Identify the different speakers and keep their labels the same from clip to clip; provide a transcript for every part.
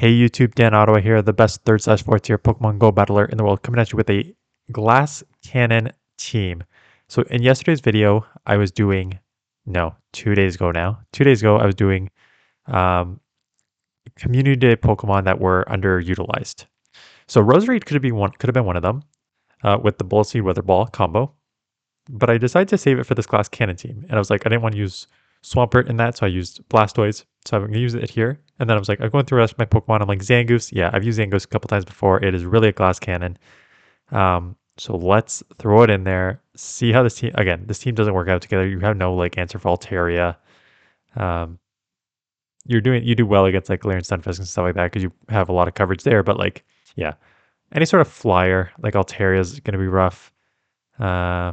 Speaker 1: Hey YouTube, Dan Ottawa here, the best 3rd/4th tier Pokemon Go battler in the world, coming at you with a glass cannon team. So in yesterday's video, I was doing, no, 2 days ago now. 2 days ago, I was doing um, community day Pokemon that were underutilized. So Roserade could have been one of them with the Bull Seed Weather Ball combo, but I decided to save it for this glass cannon team, and I was like, I didn't want to use Swampert in that, so I used Blastoise. So I'm going to use it here. And then I was like, I'm going through the rest of my Pokemon. I'm like, Zangoose. Yeah, I've used Zangoose a couple times before. It is really a glass cannon. So let's throw it in there. See how this team doesn't work out together. You have no like answer for Altaria. Um, you do well against like Galarian Stunfisk and stuff like that because you have a lot of coverage there. But like, yeah, any sort of flyer like Altaria is going to be rough. Uh,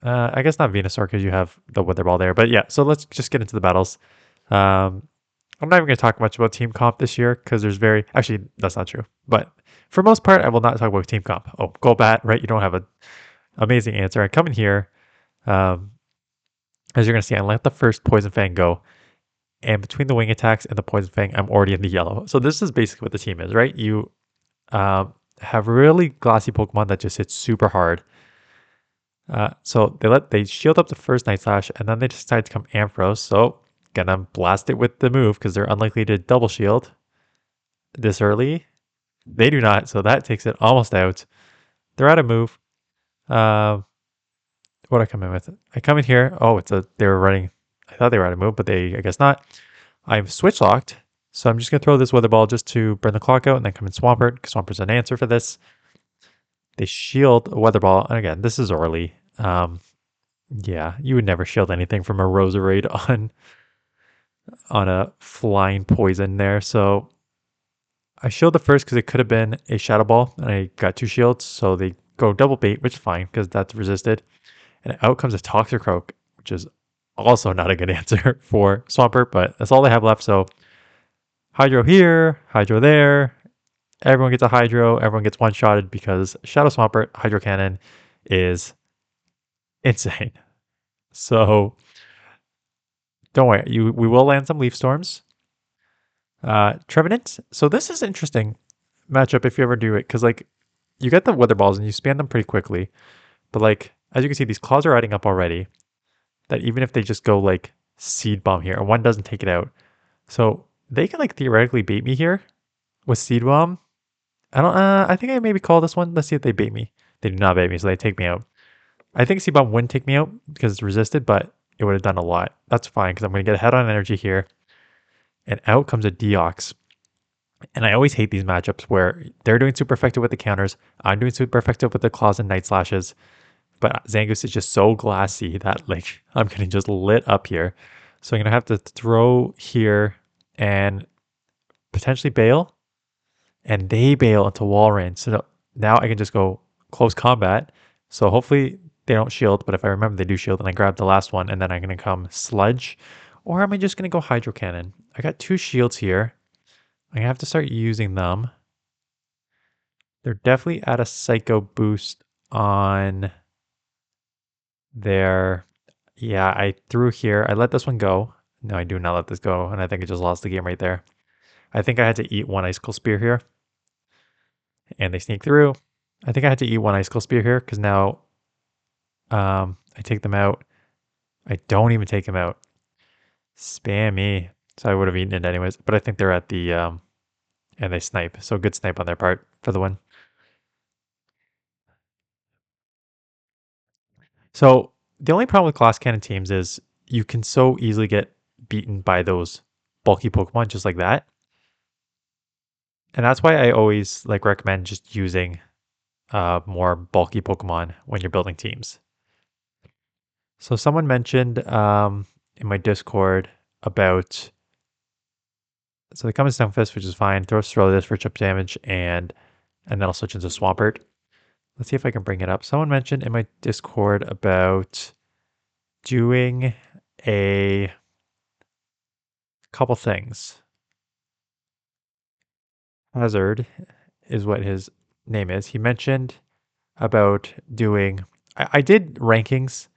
Speaker 1: I guess not Venusaur because you have the Weather Ball there. But yeah, so let's just get into the battles. Um, I'm not even going to talk much about team comp this year because actually, that's not true. But for most part, I will not talk about team comp. Oh, Golbat, right? You don't have an amazing answer. I come in here, um, as you're going to see, I let the first Poison Fang go. And between the wing attacks and the Poison Fang, I'm already in the yellow. So this is basically what the team is, right? You have really glassy Pokemon that just hit super hard. So they shield up the first Night Slash, and then they decide to come Ampharos. So gonna blast it with the move because they're unlikely to double shield this early. They do not, so that takes it almost out. They're out of move. Uh, what I come in with? I come in here. Oh, they were running. I thought they were out of move, but I guess not. I'm switch locked, so I'm just gonna throw this Weather Ball just to burn the clock out, and then come in Swampert because Swampert's an answer for this. They shield a Weather Ball, and again, this is early. Yeah, you would never shield anything from a Roserade on a flying poison there. So I shield the first because it could have been a Shadow Ball, and I got 2 shields, so they go double bait, which is fine because that's resisted. And out comes a Toxicroak, which is also not a good answer for Swampert, but that's all they have left. So Hydro here, Hydro there. Everyone gets a Hydro. Everyone gets one-shotted because Shadow Swampert Hydro Cannon is insane. So don't worry, we will land some Leaf Storms. Trevenant. So this is interesting matchup if you ever do it, because like you get the Weather Balls and you spam them pretty quickly, but like as you can see, these claws are adding up already. That even if they just go like Seed Bomb here, and one doesn't take it out, so they can like theoretically bait me here with Seed Bomb. I don't. I think I maybe call this one. Let's see if they bait me. They do not bait me, so they take me out. I think Seed Bomb wouldn't take me out because it's resisted, but it would have done a lot. That's fine because I'm going to get ahead on energy here. And out comes a Deox. And I always hate these matchups where they're doing super effective with the counters. I'm doing super effective with the claws and night slashes. But Zangoose is just so glassy that like I'm getting just lit up here. So I'm going to have to throw here and potentially bail. And they bail into Walrein. So now I can just go close combat. So hopefully they don't shield. But if I remember they do shield, and I grab the last one. And then I'm going to come Sludge. Or am I just going to go Hydro Cannon? I got 2 shields here. I'm going to have to start using them. They're definitely at a Psycho boost on their... Yeah, I threw here. I let this one go. No, I do not let this go. And I think I just lost the game right there. I think I had to eat 1 Icicle Spear here. And they sneak through. I think I had to eat 1 Icicle Spear here because now I take them out. I don't even take them out. Spammy. So I would have eaten it anyways. But I think they're at the... and they snipe. So good snipe on their part for the win. So the only problem with glass cannon teams is you can so easily get beaten by those bulky Pokemon just like that. And that's why I always like recommend just using more bulky Pokemon when you're building teams. So someone mentioned in my Discord about, so they come in Stunfisk, which is fine. Throw this for chip damage, and then I'll switch into Swampert. Let's see if I can bring it up. Someone mentioned in my Discord about doing a couple things. Hazard is what his name is. He mentioned about doing. I did rankings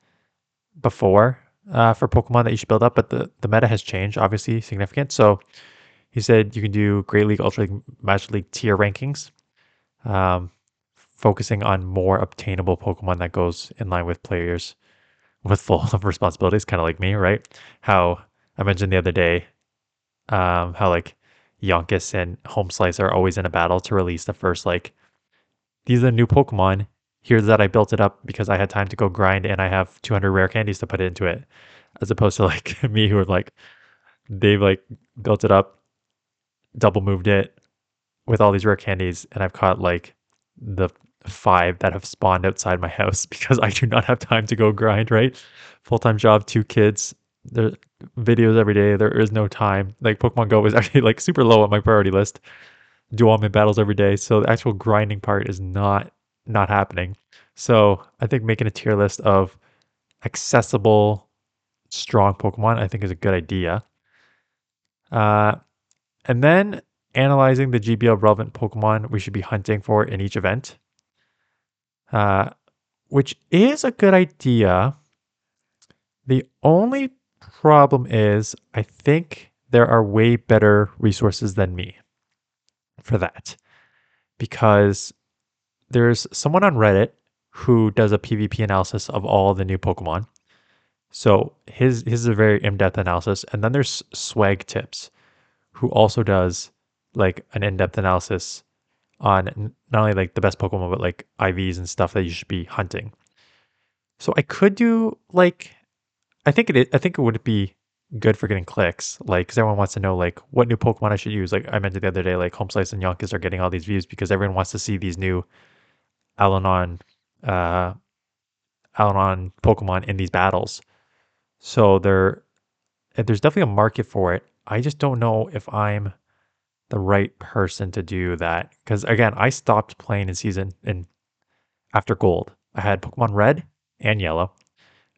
Speaker 1: before for Pokemon that you should build up, but the meta has changed, obviously significant. So He said you can do Great League, Ultra League, Magic League tier rankings, um, focusing on more obtainable Pokemon that goes in line with players with full of responsibilities, kind of like me, right? How I mentioned the other day, how like Yonkis and Home Slice are always in a battle to release the first like these are the new Pokemon. Here's that I built it up because I had time to go grind and I have 200 rare candies to put into it, as opposed to like me who are like they've like built it up, double moved it with all these rare candies, and I've caught like the five that have spawned outside my house because I do not have time to go grind. Right, full time job, two kids. There videos every day. There is no time. Like Pokemon Go is actually like super low on my priority list. Do all my battles every day. So the actual grinding part is not happening. So I think making a tier list of accessible, strong Pokemon, I think is a good idea. Uh, and then analyzing the GBL relevant Pokemon we should be hunting for in each event, uh, which is a good idea. The only problem is I think there are way better resources than me for that because there's someone on Reddit who does a PvP analysis of all the new Pokemon. So his is a very in-depth analysis. And then there's Swag Tips, who also does like an in-depth analysis on not only like the best Pokemon, but like IVs and stuff that you should be hunting. So I could do like I think it would be good for getting clicks, like because everyone wants to know like what new Pokemon I should use. Like I mentioned the other day, like Home Slice and Yonkers are getting all these views because everyone wants to see these new Alonon uh Alonon Pokemon in these battles. So there's definitely a market for it. I just don't know if I'm the right person to do that because again, I stopped playing in season in after Gold. I had Pokemon Red and Yellow,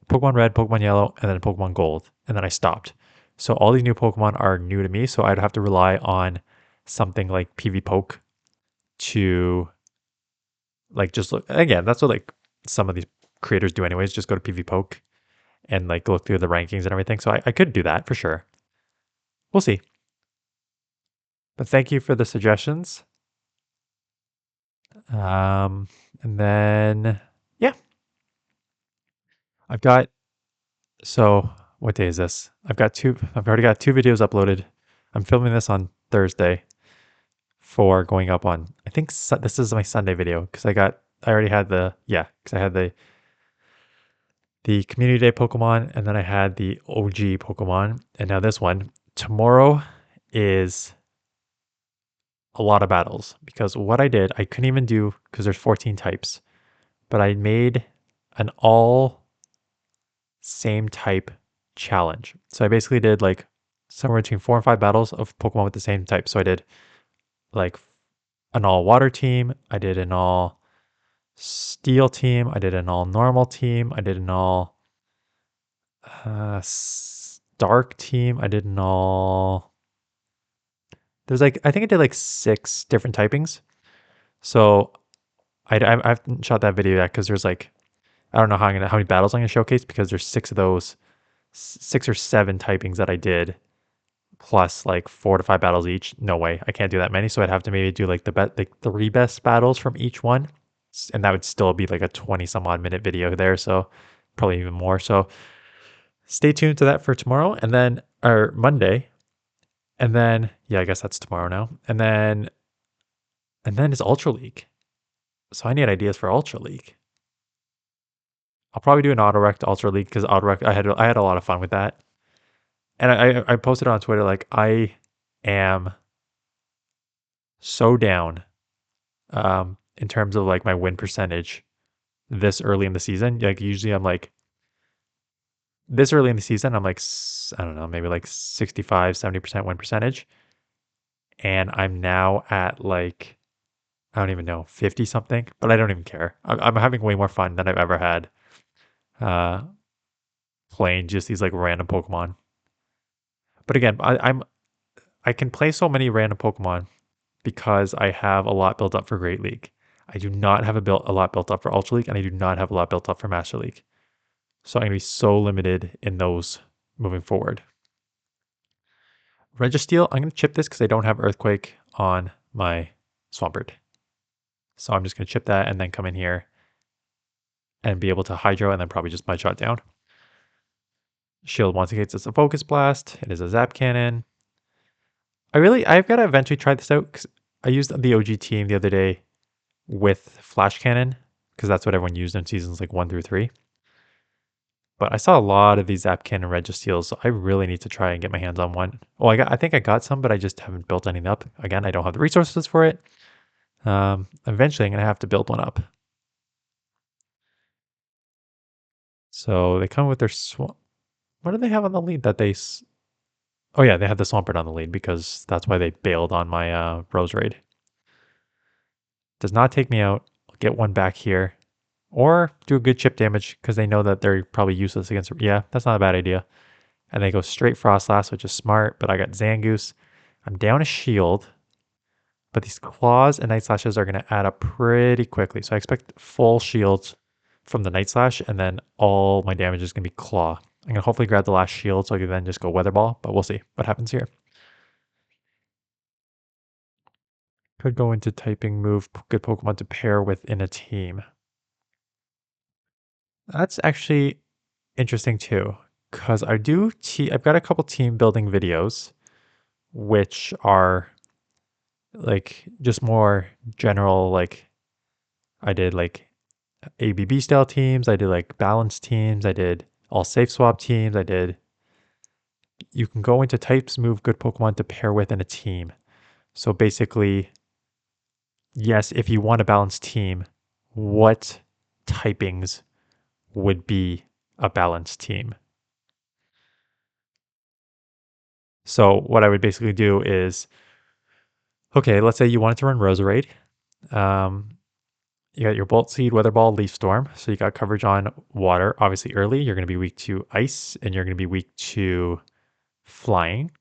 Speaker 1: Pokemon Red, Pokemon Yellow, and then Pokemon Gold, and then I stopped. So all these new Pokemon are new to me, so I'd have to rely on something like PvPoke to like just look again. That's what like some of these creators do anyways. Just go to PvPoke and like look through the rankings and everything. So I could do that for sure. We'll see. But thank you for the suggestions. Um, and then yeah, I've got so what day is this? I've already got two videos uploaded. I'm filming this on Thursday for going up on I think this is my Sunday video because I already had because I had the community day Pokemon and then I had the OG Pokemon and now this one tomorrow is a lot of battles because what I did I couldn't even do because there's 14 types, but I made an all same type challenge. So I basically did like somewhere between 4 and 5 battles of Pokemon with the same type. So I did like an all water team, I did an all steel team, I did an all normal team, I did an all dark team, I did an all. There's like I think I did like 6 different typings. So I haven't shot that video yet because there's like I don't know how many battles I'm gonna showcase because there's 6 of those 6 or 7 typings that I did plus like 4 to 5 battles each. No way, I can't do that many. So I'd have to maybe do like like 3 best battles from each one, and that would still be like a 20 some odd minute video there. So probably even more. So stay tuned to that for tomorrow, and then or Monday, and then yeah, I guess that's tomorrow now, and then it's Ultra League. So I need ideas for Ultra League. I'll probably do an auto-rec to Ultra League because auto-rec I had a lot of fun with that. And I posted on Twitter like I am so down in terms of like my win percentage this early in the season. Like usually I'm like this early in the season I'm like I don't know, maybe like 65-70% win percentage and I'm now at like I don't even know 50 something, but I don't even care. I'm having way more fun than I've ever had uh playing just these like random Pokemon. But again, I can play so many random Pokemon because I have a lot built up for Great League. I do not have a lot built up for Ultra League, and I do not have a lot built up for Master League. So I'm gonna be so limited in those moving forward. Registeel, I'm going to chip this because I don't have Earthquake on my Swampert. So I'm just going to chip that and then come in here and be able to Hydro and then probably just Mud Shot down. Shield once again, it's a Focus Blast. It is a Zap Cannon. I've got to eventually try this out because I used the OG team the other day with Flash Cannon because that's what everyone used in seasons like 1 through 3. But I saw a lot of these Zap Cannon Registeals, so I really need to try and get my hands on one. Well, I think I got some, but I just haven't built anything up. Again, I don't have the resources for it. Eventually, I'm gonna have to build one up. So they come with their swamp. What do they have on the lead that they? Oh yeah, they had the Swampert on the lead because that's why they bailed on my Rose Raid. Does not take me out. I'll get one back here, or do a good chip damage because they know that they're probably useless against. Yeah, that's not a bad idea. And they go straight Frostlass, which is smart. But I got Zangoose. I'm down a shield. But these claws and night slashes are going to add up pretty quickly. So I expect full shields from the night slash, and then all my damage is going to be claw. I'm going to hopefully grab the last shield so I can then just go weather ball, but we'll see what happens here. Could go into typing move good Pokemon to pair with in a team. That's actually interesting too, because I've got a couple team building videos, which are like just more general. Like I did like ABB style teams. I did like balanced teams. I did all safe swap teams. You can go into types, move good Pokemon to pair with in a team. So basically, yes, if you want a balanced team, what typings would be a balanced team? So what I would basically do is, okay, let's say you wanted to run Roserade. Um, you got your Bolt Seed, Weather Ball, Leaf Storm. So you got coverage on water. Obviously, early, you're going to be weak to ice and you're going to be weak to flying.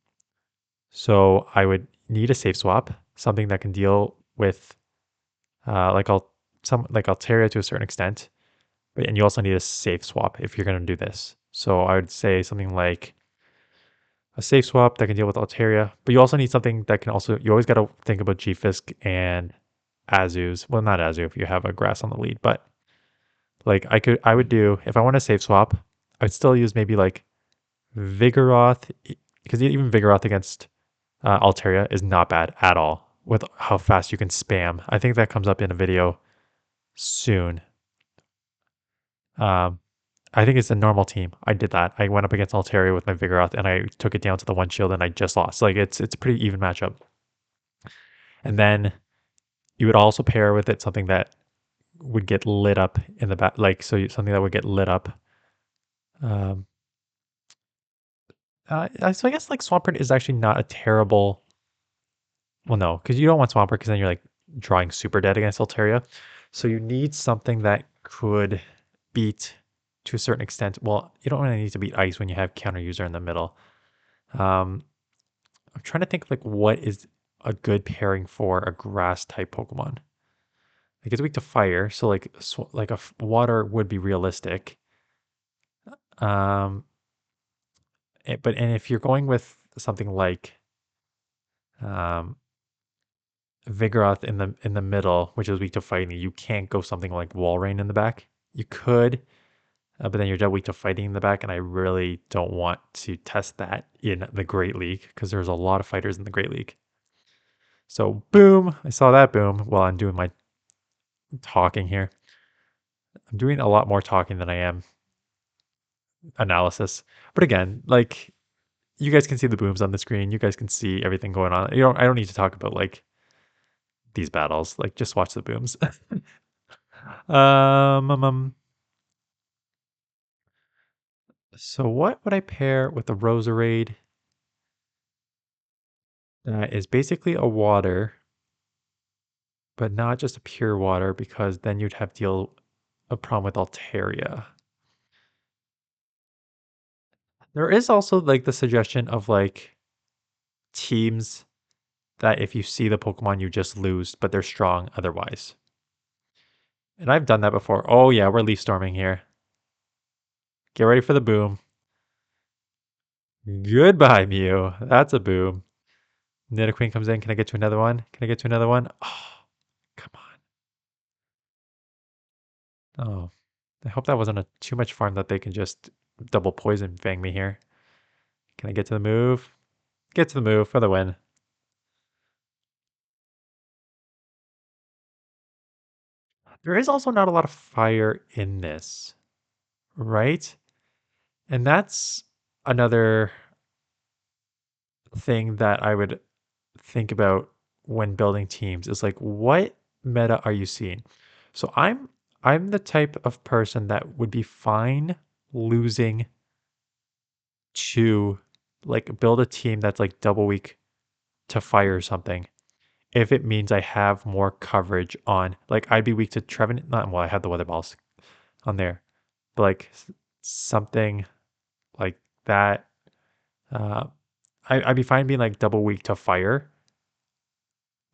Speaker 1: So I would need a safe swap, something that can deal with like Altaria to a certain extent. But and you also need a safe swap if you're going to do this. So I would say something like a safe swap that can deal with Altaria, but you also need something that can also you always got to think about G-Fisk and Azu's. Well, not Azu if you have a grass on the lead, but like I would do if I want a safe swap, I'd still use maybe like Vigoroth because even Vigoroth against Altaria is not bad at all with how fast you can spam. I think that comes up in a video soon. Um, I think it's a normal team. I did that. I went up against Altaria with my Vigoroth and I took it down to the one shield and I just lost. Like it's a pretty even matchup. And then you would also pair with it something that would get lit up in the back, like something that would get lit up. Um, so I guess like Swampert is actually not a terrible. Well, no, because you don't want Swampert because then you're like drawing super dead against Altaria. So you need something that could beat to a certain extent. Well, you don't really need to beat ice when you have counter user in the middle. Um, I'm trying to think like what is a good pairing for a grass type Pokemon. Like it's weak to fire, so like water would be realistic. Um, and if you're going with something like um Vigoroth in the middle, which is weak to fighting, you can't go something like Walrein in the back. You could, but then you're dead weak to fighting in the back, and I really don't want to test that in the Great League because there's a lot of fighters in the Great League. So boom, I saw that boom while I'm doing my talking here. I'm doing a lot more talking than I am analysis. But again, like you guys can see the booms on the screen. You guys can see everything going on. I don't need to talk about like these battles. Like just watch the booms. um, um, um, so what would I pair with a Roserade that is basically a water, but not just a pure water because then you'd have deal a problem with Altaria. There is also like the suggestion of like teams that if you see the Pokemon you just lose, but they're strong otherwise. And I've done that before. Oh yeah, we're leaf storming here. Get ready for the boom. Goodbye, Mew. That's a boom. Nidoqueen comes in. Can I get to another one? Can I get to another one? Oh, come on. Oh, I hope that wasn't a too much farm that they can just double poison Fang me here. Can I get to the move? Get to the move for the win. There is also not a lot of fire in this, right? And that's another thing that I would think about when building teams is like, what meta are you seeing? So I'm the type of person that would be fine losing to like build a team that's like double weak to fire or something if it means I have more coverage on like I'd be weak to Trevin, not well I had the weather balls on there, but like something like that. uh I'd be fine being like double weak to fire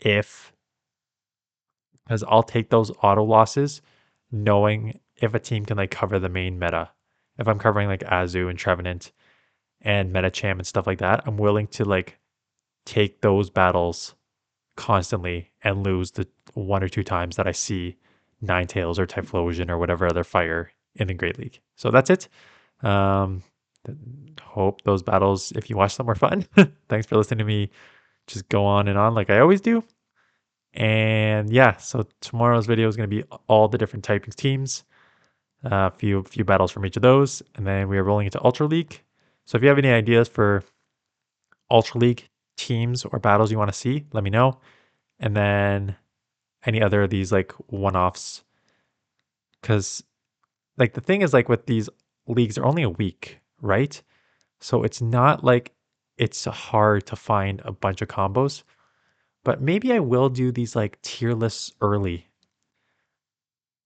Speaker 1: if because I'll take those auto losses knowing if a team can like cover the main meta. If I'm covering like Azu and Trevenant and Metacham and stuff like that, I'm willing to like take those battles constantly and lose the one or two times that I see Ninetales or Typhlosion or whatever other fire in the Great League. So that's it. Um, hope those battles, if you watch them, were fun. Thanks for listening to me just go on and on like I always do. And yeah, so tomorrow's video is going to be all the different typing teams, a few battles from each of those, and then we are rolling into Ultra League. So if you have any ideas for Ultra League teams or battles you want to see, let me know. And then any other of these like one-offs, because like the thing is like with these leagues, they're only a week, right? So it's not like it's hard to find a bunch of combos. But maybe I will do these like tier lists early.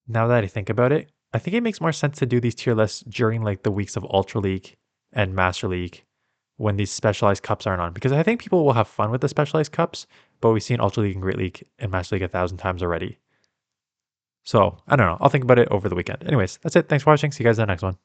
Speaker 1: Now that I think about it, I think it makes more sense to do these tier lists during like the weeks of Ultra League and Master League when these specialized cups aren't on. Because I think people will have fun with the specialized cups, but we've seen Ultra League and Great League and Master League 1,000 times already. So I don't know. I'll think about it over the weekend. Anyways, that's it. Thanks for watching. See you guys in the next one.